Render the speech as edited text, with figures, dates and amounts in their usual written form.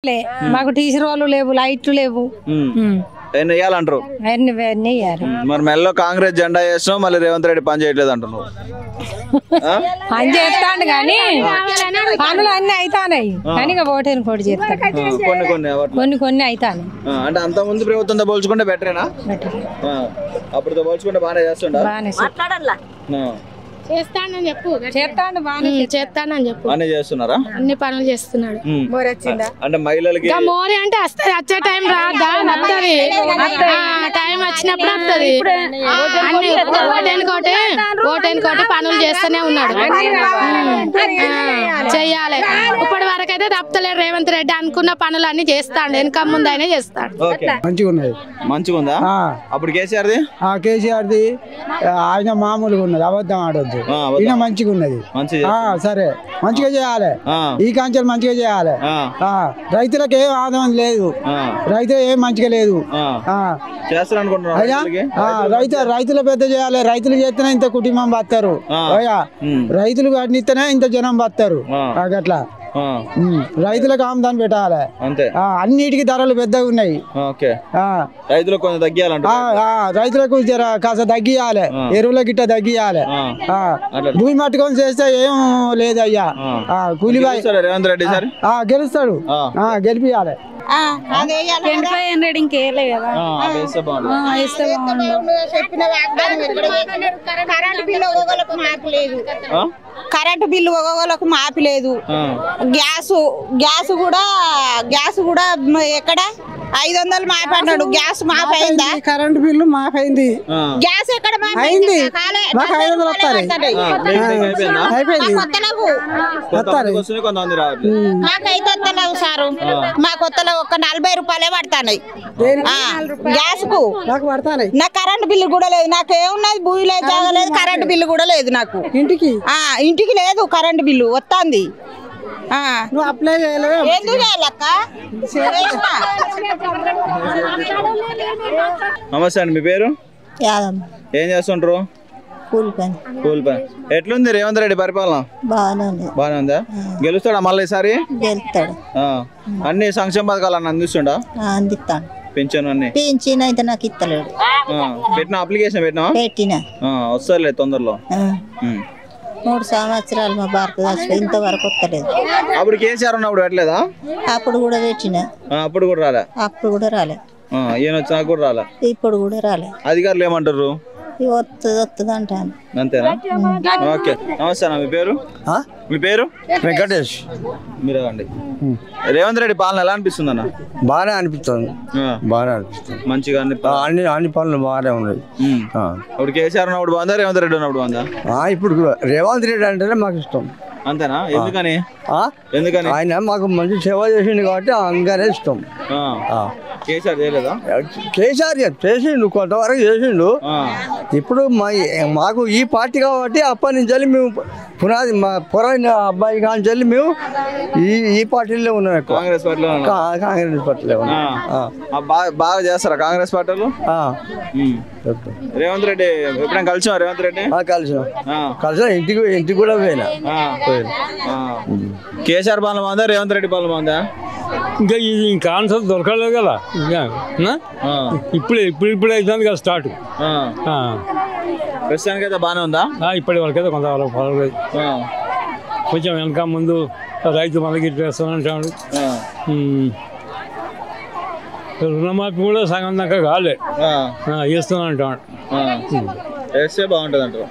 మాకు టీచర్ వాళ్ళు లేవు, లైట్లు లేవు. ఎన్ని వేయాలంటారు? అన్ని మరి మెల్లో కాంగ్రెస్ జెండా వేసినావు, మళ్ళీ రేవంత్ రెడ్డి పని చేయట్లేదు అంటున్నావు. పని చేస్తాడు కానీ పనులు అన్ని అవుతాయి కానీ ఓటేని పోటీ చేస్తాడు. కొన్ని అవుతాయి. అంటే అంత ముందు ప్రభుత్వంతో పోల్చుకుంటే బెటరేనా? అప్పుడుతో పోల్చుకుంటే బాగానే చేస్తుండ. చేస్తానని చెప్పు, చేస్తానని చెప్పు. అన్ని చేస్తున్నారా? అన్ని పనులు చేస్తున్నాడు. అంటే మహిళలకి మోరీ అంటే వస్తుంది, వచ్చే టైం రాదా? వస్తుంది, టైం వచ్చినప్పుడు వస్తుంది. అన్ని ఓటేనుకోటి పనులు చేస్తూనే ఉన్నాడు. చెయ్యాలి. ఇప్పటి వరకు అయితే తప్పలేడు రేవంత్ రెడ్డి. అనుకున్న పనులు అన్ని చేస్తాడు, వెనక ముందు అయినా చేస్తాడు. మంచిగా ఉందా? అప్పుడు కేసీఆర్ది ఆయన మామూలుగా ఉన్నది, అబద్ధం ఆడొద్దు. ఈయన మంచిగా ఉన్నది. సరే, మంచిగా చేయాలి. ఈ కాంచెలు మంచిగా చేయాలి. రైతులకు ఏం ఆదాయం లేదు, రైతు ఏం మంచిగా లేదు. రైతుల పెద్ద చేయాలి. రైతులు చేస్తేనే ఇంత కుటుంబం బతారు. రైతులు కట్టిస్తేనే ఇంత జనం బతారు. అట్లా రైతులకు ఆమదాన్ని పెట్టాలి. అన్నిటికీ ధరలు పెద్దగా ఉన్నాయి. రైతులకు కొంచెం తగ్గియాలంట. రైతులకు కాస్త తగ్గియాలి, ఎరువుల గిట్ట తగ్గియాలి. భూమి మట్టుకొని చేస్తే ఏం లేదయ్యా. కూలిబాయ్ రేవంత్ రెడ్డి సార్ గెలుస్తాడు, గెలిపియాలి. కరెంటు బిల్లు ఒక్కొక్కలకు మాపి లేదు. గ్యాస్ కూడా ఎక్కడ 500 మాపన్నాడు. గ్యాస్ మాపైందా? కరెంటు బిల్లు మాపైంది. గ్యాస్ ఎక్కడ మాకైతే వస్తలేవు సారు. మా కొత్తలో ఒక 40 రూపాయలే పడతాయి గ్యాస్ కు. నాకు కరెంటు బిల్లు కూడా లేదు. నాకు ఏమున్నది, భూమిలో జాగలేదు, కరెంటు బిల్లు కూడా లేదు. నాకు ఇంటికి లేదు కరెంటు బిల్లు వస్తుంది. అప్లై చేయలేదు. ఎందుకు చేయాలక్క? నమస్తే అండి, మీ పేరు? ఏం చేస్తుంటారు? కూలి పని. ఎట్లుంది రేవంత్ రెడ్డి పరిపాలన? బాగానే ఉందా? గెలుస్తాడా మళ్ళీ ఈసారి? గెలుస్తాడు. అన్ని సంక్షేమ పథకాలు అన్న అందిస్తుండా? అందిస్తాను. పింఛన్ అన్ని పింఛన్ అయితే నాకు ఇస్తలేడు. పెట్టిన అప్లికేషన్ పెట్టినా వస్తలే తొందరలో. 3 సంవత్సరాలు మా భారత ఇంతవరకు వస్తలేదు. అప్పుడు కేసీఆర్ ఉన్నప్పుడు పెట్టలేదా? అప్పుడు కూడా పెట్టినా. అప్పుడు కూడా రాలే? అప్పుడు కూడా రాలే. ఈయన వచ్చినా కూడా రాలే? ఇప్పుడు కూడా రాలే. అధికారులు ఏమంటారు? వస్తుంది అంటాను. అంతేనా? ఓకే, నమస్తే అన్న, మీ పేరు? మీ పేరు? వెంకటేష్. మీరే అండి. రేవంత్ రెడ్డి పాలన ఎలా అనిపిస్తుంది అన్న? బాగానే అనిపిస్తుంది. మంచిగా అన్ని పనులు బాగానే ఉన్నాయి. ఇప్పుడు కేసీఆర్ ఉన్నప్పుడు బాగుందా, రేవంత్ రెడ్డి ఉన్నప్పుడు బాగుందా? ఇప్పుడు రేవంత్ రెడ్డి అంటేనే మాకు ఇష్టం. అంతేనా? ఎందుకని? ఆయన మాకు మంచి సేవ చేసిండు కాబట్టి అందుకనే ఇష్టం. కేసీఆర్ చేయలేదా? కేసీఆర్ చేసిండు, కొంతవరకు చేసిండు. ఇప్పుడు మాకు ఈ పార్టీ కాబట్టి అప్పటి నుంచి మేము పునాది మా పురాణ అబ్బాయి కానీ మేము ఈ పార్టీలో ఉన్నాం. కాంగ్రెస్ పార్టీలో బాగా చేస్తారా కాంగ్రెస్ పార్టీలో? రేవంత్ రెడ్డి ఎప్పుడైనా కలిసాం? రేవంత్ రెడ్డి కలిసిన ఇంటికి కూడా పోయినా. కేసీఆర్ పాలన బాగుందా, రేవంత్ రెడ్డి పాలన బాగుందా? ఇంకా ఇది ఆన్సర్ దొరకలేదు కదా. ఇప్పుడు అవుతుంది కదా స్టార్ట్. ప్రస్తుతానికి అయితే బాగానే ఉందా? ఇప్పటి వరకు అయితే కొంతవరకు పర్వాలేదు. కొంచెం వెనక ముందు రైతు మనకి వేస్తానంటాడు. రుణమాఫీ కూడా సగం దాకా కాలే, వేస్తానంటాడు. వేస్తే బాగుంటుంది అంటారు.